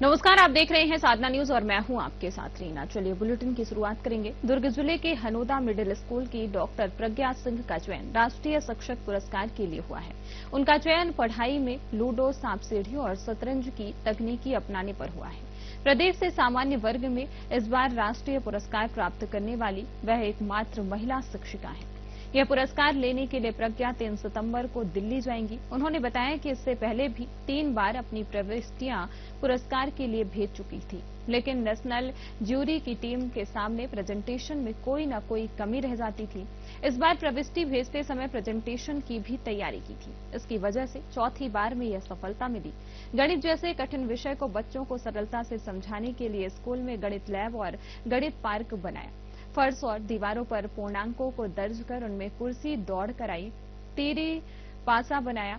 नमस्कार, आप देख रहे हैं साधना न्यूज और मैं हूं आपके साथ रीना। चलिए बुलेटिन की शुरुआत करेंगे। दुर्ग जिले के हनोदा मिडिल स्कूल की डॉक्टर प्रज्ञा सिंह का चयन राष्ट्रीय शिक्षक पुरस्कार के लिए हुआ है। उनका चयन पढ़ाई में लूडो, सांप सीढ़ी और शतरंज की तकनीकी अपनाने पर हुआ है। प्रदेश से सामान्य वर्ग में इस बार राष्ट्रीय पुरस्कार प्राप्त करने वाली वह एकमात्र महिला शिक्षिका है। यह पुरस्कार लेने के लिए प्रज्ञा 3 सितंबर को दिल्ली जाएंगी। उन्होंने बताया कि इससे पहले भी 3 बार अपनी प्रविष्टियां पुरस्कार के लिए भेज चुकी थी, लेकिन नेशनल ज्यूरी की टीम के सामने प्रेजेंटेशन में कोई न कोई कमी रह जाती थी। इस बार प्रविष्टि भेजते समय प्रेजेंटेशन की भी तैयारी की थी। इसकी वजह से चौथी बार में यह सफलता मिली। गणित जैसे कठिन विषय को बच्चों को सरलता से समझाने के लिए स्कूल में गणित लैब और गणित पार्क बनाया। फर्श और दीवारों पर पूर्णांकों को दर्ज कर उनमें कुर्सी दौड़ कराई, तीरी पासा बनाया,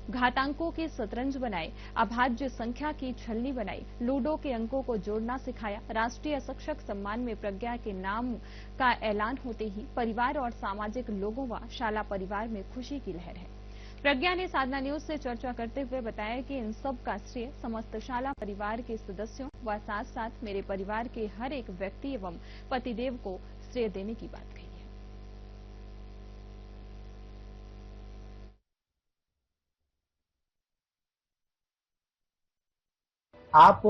घातांकों के शतरंज बनाए, अभाज्य संख्या की छलनी बनाई, लूडो के अंकों को जोड़ना सिखाया। राष्ट्रीय शिक्षक सम्मान में प्रज्ञा के नाम का ऐलान होते ही परिवार और सामाजिक लोगों व शाला परिवार में खुशी की लहर है। प्रज्ञा ने साधना न्यूज से चर्चा करते हुए बताया कि इन सब का श्रेय समस्त शाला परिवार के सदस्यों व साथ साथ मेरे परिवार के हर एक व्यक्ति एवं पतिदेव को श्रेय देने की बात कही है। आप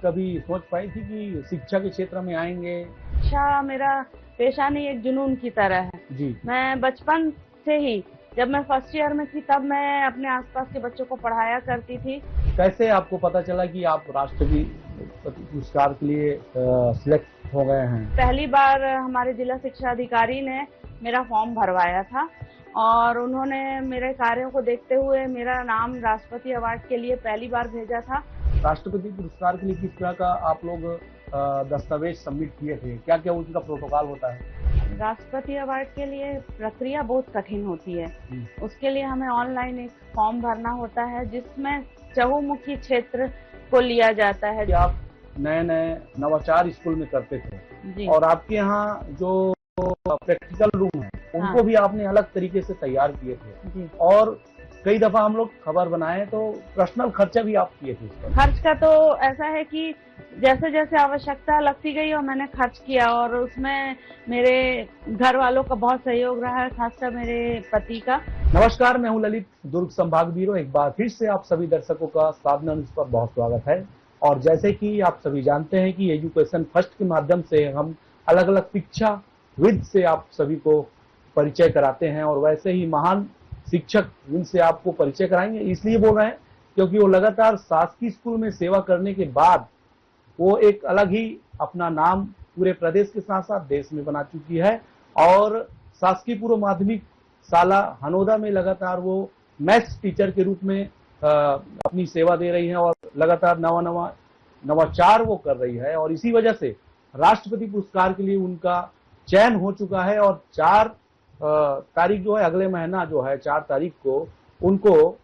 कभी सोच पाई थी कि शिक्षा के क्षेत्र में आएंगे? शिक्षा मेरा पेशा नहीं, एक जुनून की तरह है जी। मैं बचपन से ही, जब मैं फर्स्ट ईयर में थी तब मैं अपने आसपास के बच्चों को पढ़ाया करती थी। कैसे आपको पता चला कि आप राष्ट्रपति पुरस्कार के लिए सिलेक्ट हो गए हैं? पहली बार हमारे जिला शिक्षा अधिकारी ने मेरा फॉर्म भरवाया था और उन्होंने मेरे कार्यों को देखते हुए मेरा नाम राष्ट्रपति अवार्ड के लिए पहली बार भेजा था। राष्ट्रपति पुरस्कार के लिए किस तरह का आप लोग दस्तावेज सबमिट किए थे? क्या क्या उनका प्रोटोकॉल होता है? राष्ट्रपति अवार्ड के लिए प्रक्रिया बहुत कठिन होती है। उसके लिए हमें ऑनलाइन एक फॉर्म भरना होता है जिसमें चहुमुखी क्षेत्र को लिया जाता है। कि आप नए नए नवाचार स्कूल में करते थे जी। और आपके यहाँ जो प्रैक्टिकल रूम है उनको भी आपने अलग तरीके से तैयार किए थे जी। और कई दफा हम लोग खबर बनाए तो पर्सनल खर्चा भी आप किए थे इस पर। खर्च का तो ऐसा है कि जैसे जैसे आवश्यकता लगती गई और मैंने खर्च किया और उसमें मेरे घर वालों का बहुत सहयोग रहा है, खासकर मेरे पति का। नमस्कार, मैं हूं ललित, दुर्ग संभाग ब्यूरो। एक बार फिर से आप सभी दर्शकों का साधना न्यूज पर बहुत स्वागत है। और जैसे कि आप सभी जानते हैं कि एजुकेशन फर्स्ट के माध्यम से हम अलग अलग शिक्षा विद से आप सभी को परिचय कराते हैं और वैसे ही महान शिक्षक जिनसे आपको परिचय कराएंगे। इसलिए बोल रहे हैं क्योंकि वो लगातार शासकीय स्कूल में सेवा करने के बाद वो एक अलग ही अपना नाम पूरे प्रदेश के साथ साथ देश में बना चुकी है और शासकीय पूर्व माध्यमिक शाला हनोदा में लगातार वो मैथ्स टीचर के रूप में अपनी सेवा दे रही है और लगातार नवाचार वो कर रही है और इसी वजह से राष्ट्रपति पुरस्कार के लिए उनका चयन हो चुका है और 4 तारीख जो है, अगले महीना जो है 4 तारीख को उनको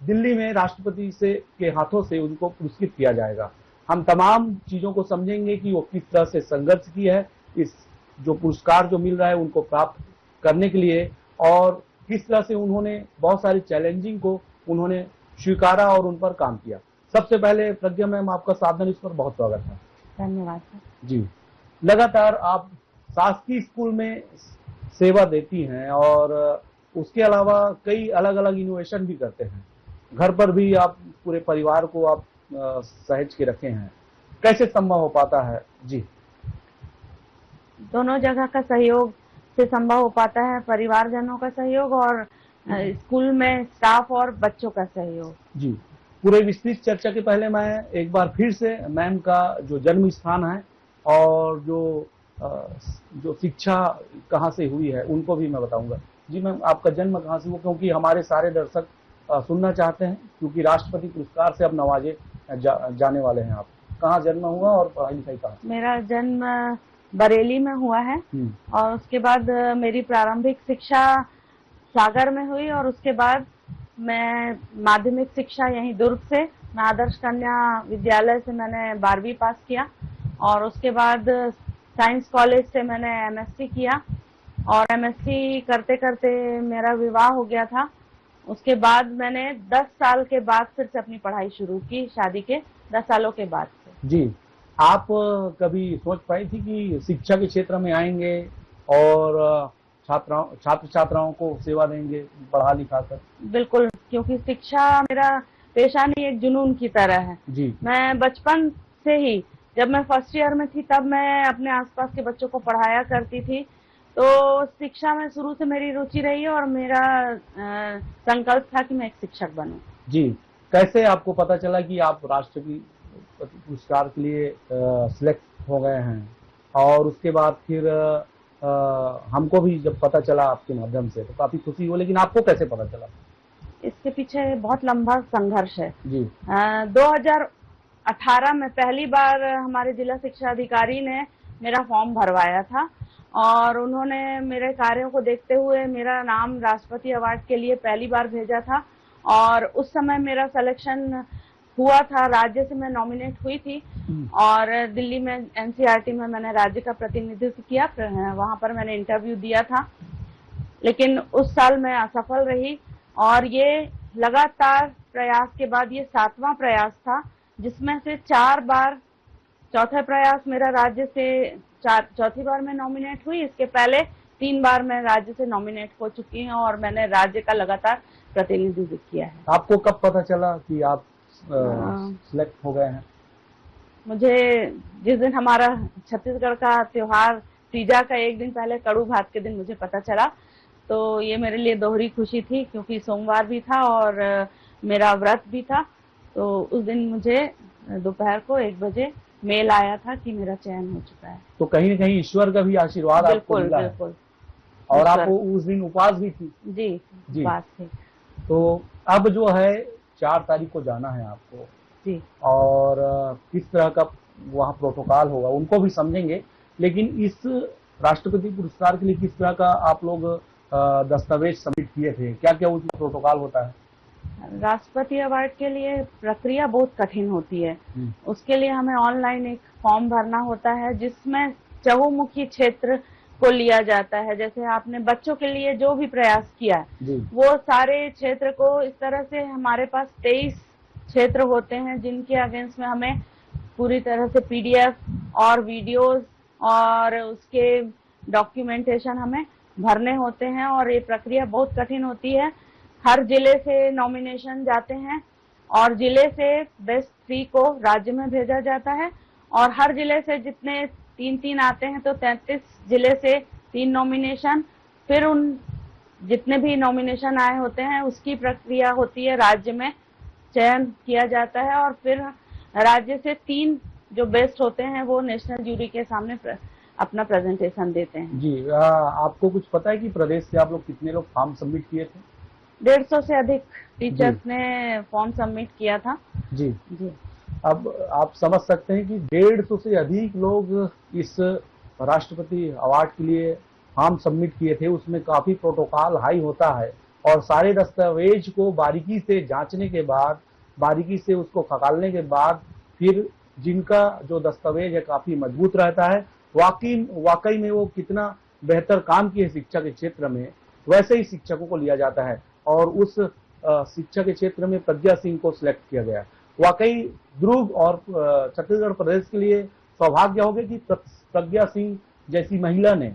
दिल्ली में राष्ट्रपति से के हाथों से उनको पुरस्कृत किया जाएगा। हम तमाम चीजों को समझेंगे कि वो किस तरह से संघर्ष की है इस जो पुरस्कार जो मिल रहा है उनको प्राप्त करने के लिए और किस तरह से उन्होंने बहुत सारी चैलेंजिंग को उन्होंने स्वीकारा और उन पर काम किया। सबसे पहले प्रज्ञा मैम, आपका साधना न्यूज पर बहुत स्वागत है। धन्यवाद जी। लगातार आप शासकीय स्कूल में सेवा देती हैं और उसके अलावा कई अलग अलग इनोवेशन भी करते हैं। घर पर भी आप पूरे परिवार को आप सहेज के रखे हैं। कैसे संभव हो पाता है? जी। दोनों जगह का सहयोग से संभव हो पाता है, परिवारजनों का सहयोग और स्कूल में स्टाफ और बच्चों का सहयोग। जी। पूरे विस्तृत चर्चा के पहले मैं एक बार फिर से मैम का जो जन्म स्थान है और जो शिक्षा कहाँ से हुई है उनको भी मैं बताऊंगा। जी मैम, आपका जन्म कहाँ से हुआ? क्योंकि हमारे सारे दर्शक सुनना चाहते हैं क्योंकि राष्ट्रपति पुरस्कार से अब नवाजे जाने वाले हैं। आप कहाँ जन्म हुआ और पढ़ाई लिखाई कहाँ? मेरा जन्म बरेली में हुआ है और उसके बाद मेरी प्रारंभिक शिक्षा सागर में हुई और उसके बाद मैं माध्यमिक शिक्षा यहीं दुर्ग से, मैं आदर्श कन्या विद्यालय से मैंने 12वीं पास किया और उसके बाद साइंस कॉलेज से मैंने एमएससी किया और एमएससी करते करते मेरा विवाह हो गया था उसके बाद मैंने 10 साल के बाद फिर से अपनी पढ़ाई शुरू की, शादी के 10 सालों के बाद से। जी, आप कभी सोच पाई थी कि शिक्षा के क्षेत्र में आएंगे और छात्र छात्राओं को सेवा देंगे पढ़ा लिखा कर? बिल्कुल, क्योंकि शिक्षा मेरा पेशा नहीं, एक जुनून की तरह है। जी। मैं बचपन से ही, जब मैं फर्स्ट ईयर में थी तब मैं अपने आसपास के बच्चों को पढ़ाया करती थी, तो शिक्षा में शुरू से मेरी रुचि रही है और मेरा संकल्प था कि मैं एक शिक्षक बनूं। जी, कैसे आपको पता चला कि आप राष्ट्रपति पुरस्कार के लिए सिलेक्ट हो गए हैं? और उसके बाद फिर हमको भी जब पता चला आपके माध्यम से तो काफी खुशी हुई, लेकिन आपको कैसे पता चला? इसके पीछे बहुत लंबा संघर्ष है। जी। 2018 में पहली बार हमारे जिला शिक्षा अधिकारी ने मेरा फॉर्म भरवाया था और उन्होंने मेरे कार्यों को देखते हुए मेरा नाम राष्ट्रपति अवार्ड के लिए पहली बार भेजा था और उस समय मेरा सिलेक्शन हुआ था, राज्य से मैं नॉमिनेट हुई थी और दिल्ली में एनसीईआरटी में मैंने राज्य का प्रतिनिधित्व किया, वहां पर मैंने इंटरव्यू दिया था, लेकिन उस साल मैं असफल रही और ये लगातार प्रयास के बाद ये 7वां प्रयास था, जिसमें से 4 बार, चौथा प्रयास मेरा राज्य से चौथी बार मैं नॉमिनेट हुई। इसके पहले 3 बार मैं राज्य से नॉमिनेट हो चुकी हूँ और मैंने राज्य का लगातार प्रतिनिधित्व किया है। आपको कब पता चला कि आप सिलेक्ट हो गए हैं? मुझे जिस दिन हमारा छत्तीसगढ़ का त्योहार तीजा का एक दिन पहले कड़ू भात के दिन मुझे पता चला, तो ये मेरे लिए दोहरी खुशी थी क्योंकि सोमवार भी था और मेरा व्रत भी था। तो उस दिन मुझे दोपहर को 1 बजे मेल आया था कि मेरा चयन हो चुका है। तो कहीं न कहीं ईश्वर का भी आशीर्वाद आपको मिला है। बिल्कुल। और आप उस दिन उपवास भी थी? जी, उपवास थी। तो अब जो है 4 तारीख को जाना है आपको जी, और किस तरह का वहाँ प्रोटोकॉल होगा उनको भी समझेंगे, लेकिन इस राष्ट्रपति पुरस्कार के लिए किस तरह का आप लोग दस्तावेज सबमिट किए थे, क्या क्या उसमें प्रोटोकॉल होता है? राष्ट्रपति अवार्ड के लिए प्रक्रिया बहुत कठिन होती है। उसके लिए हमें ऑनलाइन एक फॉर्म भरना होता है जिसमें चहुमुखी क्षेत्र को लिया जाता है। जैसे आपने बच्चों के लिए जो भी प्रयास किया है वो सारे क्षेत्र को, इस तरह से हमारे पास 23 क्षेत्र होते हैं जिनके अगेंस्ट में हमें पूरी तरह से पीडीएफ और वीडियोस और उसके डॉक्यूमेंटेशन हमें भरने होते हैं और ये प्रक्रिया बहुत कठिन होती है। हर जिले से नॉमिनेशन जाते हैं और जिले से बेस्ट 3 को राज्य में भेजा जाता है और हर जिले से जितने 3-3 आते हैं तो 33 जिले से 3 नॉमिनेशन, फिर उन जितने भी नॉमिनेशन आए होते हैं उसकी प्रक्रिया होती है, राज्य में चयन किया जाता है और फिर राज्य से 3 जो बेस्ट होते हैं वो नेशनल जूरी के सामने अपना प्रेजेंटेशन देते हैं। जी, आपको कुछ पता है कि प्रदेश से आप लोग कितने लोग फॉर्म सबमिट किए थे? 150 से अधिक टीचर्स ने फॉर्म सबमिट किया था। जी जी। अब आप समझ सकते हैं कि 150 से अधिक लोग इस राष्ट्रपति अवार्ड के लिए फॉर्म सबमिट किए थे। उसमें काफी प्रोटोकॉल हाई होता है और सारे दस्तावेज को बारीकी से जांचने के बाद, बारीकी से उसको खंगालने के बाद फिर जिनका जो दस्तावेज है काफी मजबूत रहता है, वाकई में वो कितना बेहतर काम किए शिक्षा के क्षेत्र में, वैसे ही शिक्षकों को लिया जाता है और उस शिक्षा के क्षेत्र में प्रज्ञा सिंह को सिलेक्ट किया गया। वाकई ध्रुव और छत्तीसगढ़ प्रदेश के लिए सौभाग्य हो गया कि प्रज्ञा सिंह जैसी महिला ने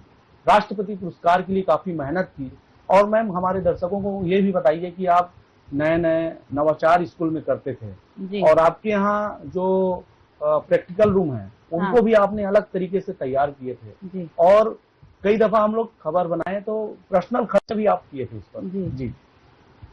राष्ट्रपति पुरस्कार के लिए काफी मेहनत की। और मैम, हमारे दर्शकों को ये भी बताइए कि आप नए नए नवाचार स्कूल में करते थे और आपके यहाँ जो प्रैक्टिकल रूम है उनको भी आपने अलग तरीके से तैयार किए थे और कई दफा हम लोग खबर बनाए तो पर्सनल खर्च भी आप किए थे उस पर। जी।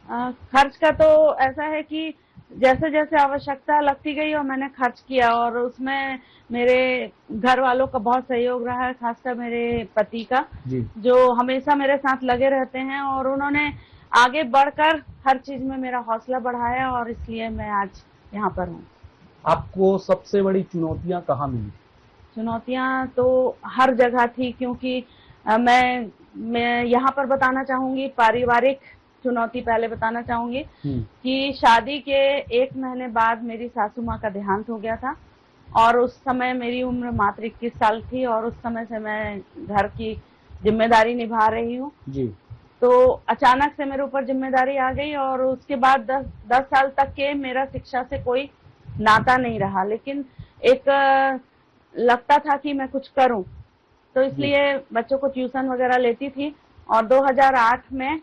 खर्च का तो ऐसा है कि जैसे जैसे आवश्यकता लगती गई और मैंने खर्च किया और उसमें मेरे घर वालों का बहुत सहयोग रहा है, खासकर मेरे पति का, जो हमेशा मेरे साथ लगे रहते हैं और उन्होंने आगे बढ़कर हर चीज में मेरा हौसला बढ़ाया और इसलिए मैं आज यहाँ पर हूँ। आपको सबसे बड़ी चुनौतियाँ कहाँ मिली? चुनौतियाँ तो हर जगह थी, क्योंकि मैं यहाँ पर बताना चाहूंगी पारिवारिक चुनौती पहले बताना चाहूंगी कि शादी के 1 महीने बाद मेरी सासू माँ का देहांत हो गया था और उस समय मेरी उम्र मात्र 21 साल थी और उस समय से मैं घर की जिम्मेदारी निभा रही हूँ। तो अचानक से मेरे ऊपर जिम्मेदारी आ गई और उसके बाद 10 साल तक के मेरा शिक्षा से कोई नाता नहीं रहा, लेकिन एक लगता था कि मैं कुछ करूं, तो इसलिए बच्चों को ट्यूशन वगैरह लेती थी। और 2008 में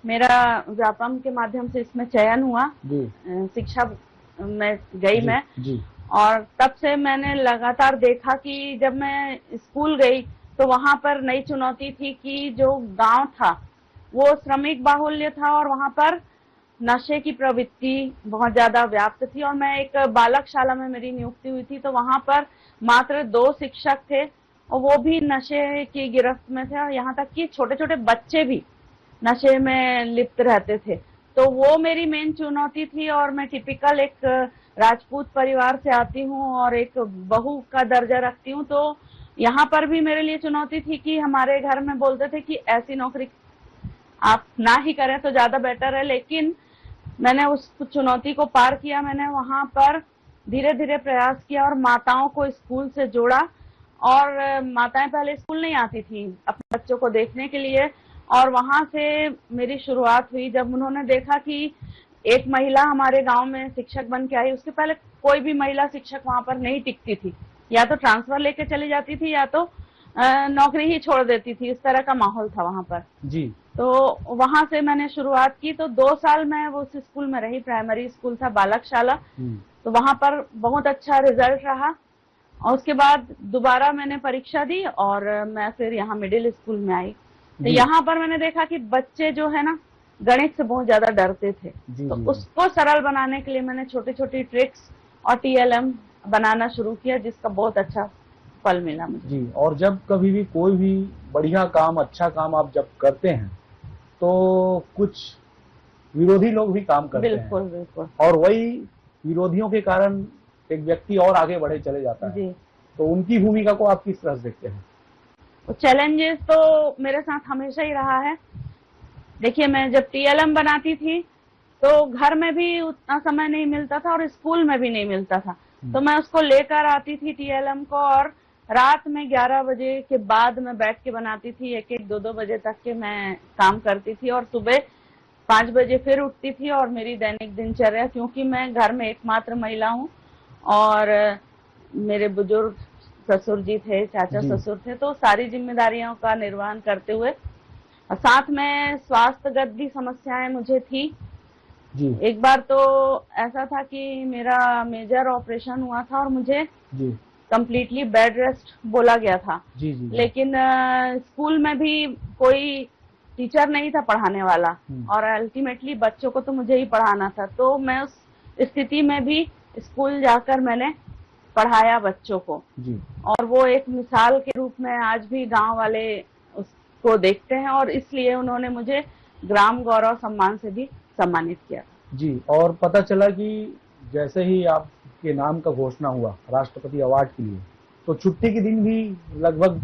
मेरा व्यापम के माध्यम से इसमें चयन हुआ, शिक्षा में गई मैं। और तब से मैंने लगातार देखा कि जब मैं स्कूल गई तो वहां पर नई चुनौती थी कि जो गांव था वो श्रमिक बाहुल्य था और वहां पर नशे की प्रवृत्ति बहुत ज्यादा व्याप्त थी। और मैं एक बालक शाला में मेरी नियुक्ति हुई थी, तो वहां पर मात्र 2 शिक्षक थे और वो भी नशे की गिरफ्त में थे, और यहाँ तक कि छोटे छोटे बच्चे भी नशे में लिप्त रहते थे। तो वो मेरी मेन चुनौती थी। और मैं टिपिकल एक राजपूत परिवार से आती हूँ और एक बहू का दर्जा रखती हूँ, तो यहाँ पर भी मेरे लिए चुनौती थी कि हमारे घर में बोलते थे कि ऐसी नौकरी आप ना ही करें तो ज्यादा बेटर है। लेकिन मैंने उस चुनौती को पार किया, मैंने वहां पर धीरे धीरे प्रयास किया और माताओं को स्कूल से जोड़ा। और माताएं पहले स्कूल नहीं आती थी अपने बच्चों को देखने के लिए, और वहां से मेरी शुरुआत हुई। जब उन्होंने देखा कि एक महिला हमारे गांव में शिक्षक बन के आई, उसके पहले कोई भी महिला शिक्षक वहां पर नहीं टिकती थी, या तो ट्रांसफर लेके चली जाती थी या तो नौकरी ही छोड़ देती थी, इस तरह का माहौल था वहां पर जी। तो वहां से मैंने शुरुआत की। तो 2 साल मैं उस स्कूल में रही, प्राइमरी स्कूल था बालक शाला, तो वहां पर बहुत अच्छा रिजल्ट रहा। और उसके बाद दोबारा मैंने परीक्षा दी और मैं फिर यहाँ मिडिल स्कूल में आई। तो यहाँ पर मैंने देखा कि बच्चे जो है ना गणित से बहुत ज्यादा डरते थे, तो उसको सरल बनाने के लिए मैंने छोटी छोटी ट्रिक्स और TLM बनाना शुरू किया, जिसका बहुत अच्छा फल मिला मुझे। जी। और जब कभी भी कोई भी बढ़िया काम, अच्छा काम आप जब करते हैं तो कुछ विरोधी लोग भी काम करते बिल्कुल, हैं। बिल्कुल। और वही विरोधियों के कारण एक व्यक्ति और आगे बढ़े चले जाता है। जी। तो उनकी भूमिका को आप किस तरह से देखते हैं? तो चैलेंजेस तो मेरे साथ हमेशा ही रहा है। देखिए, मैं जब TLM बनाती थी तो घर में भी उतना समय नहीं मिलता था और स्कूल में भी नहीं मिलता था, तो मैं उसको लेकर आती थी TLM को, और रात में 11 बजे के बाद मैं बैठ के बनाती थी। 1-1, 2-2 बजे तक के मैं काम करती थी और सुबह 5 बजे फिर उठती थी। और मेरी दैनिक दिनचर्या, क्योंकि मैं घर में एकमात्र महिला हूँ और मेरे बुजुर्ग ससुर जी थे, चाचा ससुर थे, तो सारी जिम्मेदारियों का निर्वहन करते हुए, और साथ में स्वास्थ्यगत भी समस्याएं मुझे थी। जी। एक बार तो ऐसा था कि मेरा मेजर ऑपरेशन हुआ था और मुझे कंप्लीटली बेड रेस्ट बोला गया था। जी, जी। लेकिन स्कूल में भी कोई टीचर नहीं था पढ़ाने वाला, और अल्टीमेटली बच्चों को तो मुझे ही पढ़ाना था। तो मैं उस स्थिति में भी स्कूल जाकर मैंने पढ़ाया बच्चों को। जी। और वो एक मिसाल के रूप में आज भी गांव वाले उसको देखते हैं, और इसलिए उन्होंने मुझे ग्राम गौरव सम्मान से भी सम्मानित किया। जी। और पता चला कि जैसे ही आपके नाम का घोषणा हुआ राष्ट्रपति अवार्ड के लिए, तो छुट्टी के दिन भी लगभग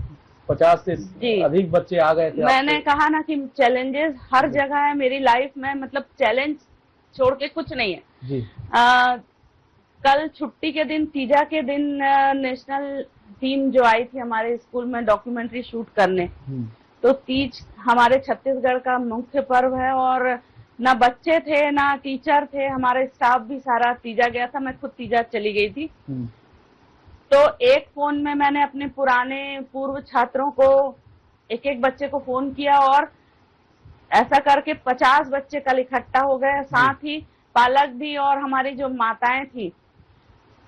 50 से अधिक बच्चे आ गए थे। मैंने कहा ना कि चैलेंजेस हर जगह है मेरी लाइफ में, मतलब चैलेंज छोड़ के कुछ नहीं है। जी। कल छुट्टी के दिन, तीजा के दिन, नेशनल टीम जो आई थी हमारे स्कूल में डॉक्यूमेंट्री शूट करने, तो तीज हमारे छत्तीसगढ़ का मुख्य पर्व है, और ना बच्चे थे ना टीचर थे, हमारे स्टाफ भी सारा तीजा गया था, मैं खुद तीजा चली गई थी। तो एक फोन में मैंने अपने पुराने पूर्व छात्रों को, एक बच्चे को फोन किया, और ऐसा करके 50 बच्चे कल इकट्ठा हो गए। साथ ही पालक भी और हमारी जो माताएं थी,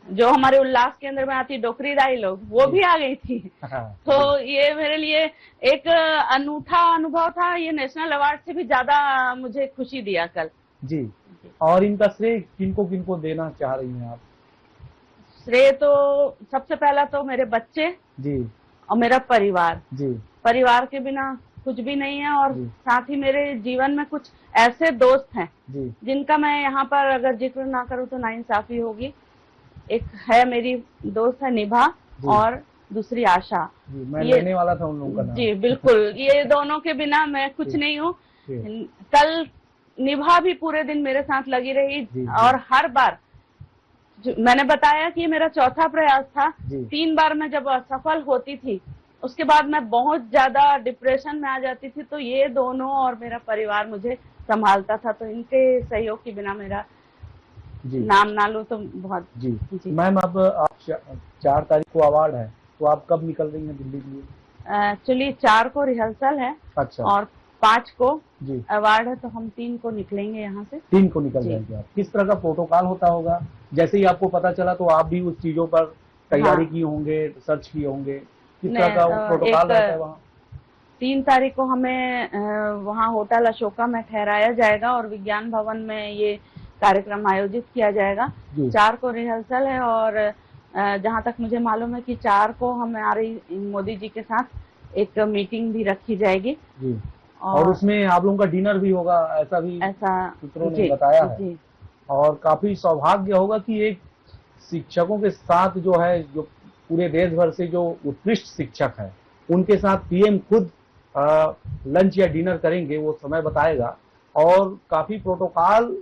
जो हमारे उल्लास केंद्र में आती डोकरी दाई लोग, वो भी आ गई थी। तो ये मेरे लिए एक अनूठा अनुभव था। ये नेशनल अवार्ड से भी ज्यादा मुझे खुशी दिया कल। जी। और इनका श्रेय किनको किनको देना चाह रही हैं आप? श्रेय तो सबसे पहला तो मेरे बच्चे जी, और मेरा परिवार। जी। परिवार के बिना कुछ भी नहीं है, और साथ ही मेरे जीवन में कुछ ऐसे दोस्त हैं जिनका मैं यहाँ पर अगर जिक्र ना करूँ तो नाइंसाफी होगी। एक है मेरी दोस्त है निभा, और दूसरी आशा। मैं लेने वाला था उन लोगों का नाम। जी बिल्कुल, ये दोनों के बिना मैं कुछ नहीं हूँ। कल निभा भी पूरे दिन मेरे साथ लगी रही, और हर बार मैंने बताया कि मेरा चौथा प्रयास था, 3 बार मैं जब असफल होती थी उसके बाद मैं बहुत ज्यादा डिप्रेशन में आ जाती थी, तो ये दोनों और मेरा परिवार मुझे संभालता था, तो इनके सहयोग के बिना मेरा जी नाम ना लो तो बहुत। जी जी मैम, अब आप 4 तारीख को अवार्ड है, तो आप कब निकल रही हैं दिल्ली के लिए? एक्चुअली 4 को रिहर्सल है अच्छा और 5 को जी, अवार्ड है, तो हम 3 को निकलेंगे यहाँ से। 3 को निकल जी। जाएंगे आप। किस तरह का प्रोटोकॉल होता होगा? जैसे ही आपको पता चला तो आप भी उस चीजों पर तैयारी हाँ। की होंगे, सर्च किए होंगे, किस मैं, तरह का प्रोटोकॉल रहता है वहाँ? 3 तारीख को हमें वहाँ होटल अशोका में ठहराया जाएगा और विज्ञान भवन में ये कार्यक्रम आयोजित किया जाएगा। जी 4 को रिहर्सल है और जहाँ तक मुझे मालूम है कि 4 को हमारी मोदी जी के साथ एक मीटिंग भी रखी जाएगी। जी, और उसमें आप लोगों का डिनर भी होगा, ऐसा भी सूत्रों ने बताया है। जी। और काफी सौभाग्य होगा कि एक शिक्षकों के साथ जो है, जो पूरे देश भर से जो उत्कृष्ट शिक्षक हैं, उनके साथ पीएम खुद लंच या डिनर करेंगे, वो समय बताएगा। और काफी प्रोटोकॉल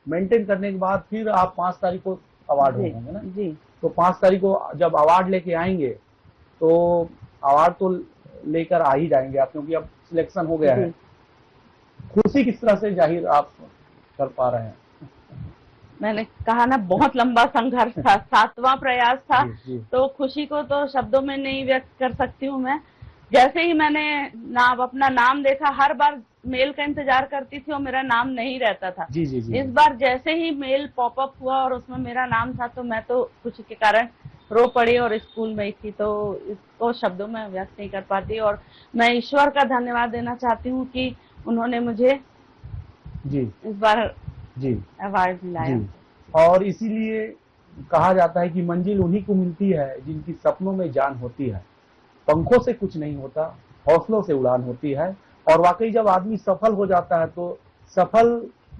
मेंटेन करने के बाद फिर आप 5 तारीख को अवार्ड होंगे ना? जी। तो 5 तारीख को जब अवार्ड लेके आएंगे तो अवार्ड तो लेकर आ ही जाएंगे आप, क्योंकि अब सिलेक्शन हो गया है। खुशी किस तरह से जाहिर आप कर पा रहे हैं? मैंने कहा ना, बहुत लंबा संघर्ष था, 7वां प्रयास था। जी। तो खुशी को तो शब्दों में नहीं व्यक्त कर सकती हूँ मैं। जैसे ही मैंने अपना नाम देखा, हर बार मेल का इंतजार करती थी और मेरा नाम नहीं रहता था। जी जी जी। इस बार जैसे ही मेल पॉपअप हुआ और उसमें मेरा नाम था, तो मैं तो खुशी के कारण रो पड़ी और स्कूल में ही थी, तो इसको शब्दों में व्यक्त नहीं कर पाती। और मैं ईश्वर का धन्यवाद देना चाहती हूँ कि उन्होंने मुझे जी इस बार जी अवार्ड दिलाया। जी। और इसीलिए कहा जाता है कि मंजिल उन्हीं को मिलती है जिनकी सपनों में जान होती है। पंखों से कुछ नहीं होता, हौसलों से उड़ान होती है। और वाकई जब आदमी सफल हो जाता है तो सफल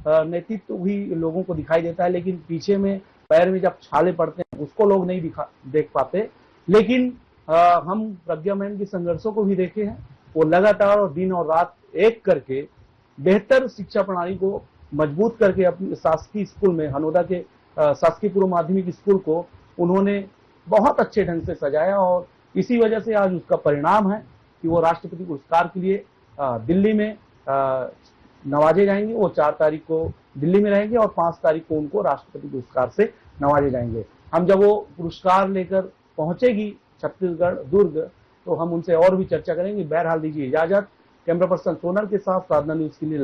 नेतृत्व भी लोगों को दिखाई देता है, लेकिन पीछे में पैर में जब छाले पड़ते हैं उसको लोग नहीं देख पाते। लेकिन हम प्रज्ञा मैम के संघर्षों को भी देखे हैं। वो लगातार और दिन और रात एक करके बेहतर शिक्षा प्रणाली को मजबूत करके अपने शासकीय स्कूल में, हनोदा के शासकीय पूर्व माध्यमिक स्कूल को उन्होंने बहुत अच्छे ढंग से सजाया। और इसी वजह से आज उसका परिणाम है कि वो राष्ट्रपति पुरस्कार के लिए दिल्ली में नवाजे जाएंगे। वो 4 तारीख को दिल्ली में रहेंगे और 5 तारीख को उनको राष्ट्रपति पुरस्कार से नवाजे जाएंगे। हम जब वो पुरस्कार लेकर पहुंचेगी छत्तीसगढ़ दुर्ग, तो हम उनसे और भी चर्चा करेंगे। बहरहाल दीजिए इजाजत। कैमरा पर्सन सोनल के साथ साधना न्यूज के लिए।